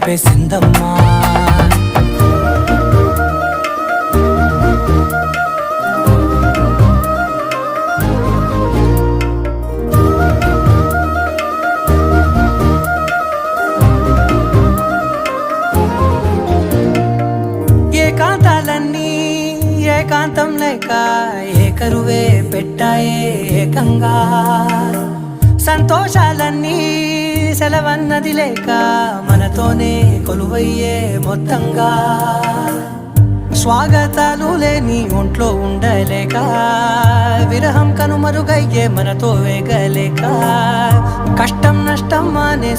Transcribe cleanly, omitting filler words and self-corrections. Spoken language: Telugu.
చంపేసిందమ్మా. ఏకాంతాలన్నీ ఏకాంతం లేక ఏకరువే పెట్టాయే ఏకంగా. సంతోషాలన్నీ సెలవన్నది లేక మనతోనే కొలువయ్యే మొత్తంగా. స్వాగతాలు లేని ఒంట్లో ఉండలేక విరహం కనుమరుగయ్యే మనతో వేగలేక. కష్టం నష్టం అనే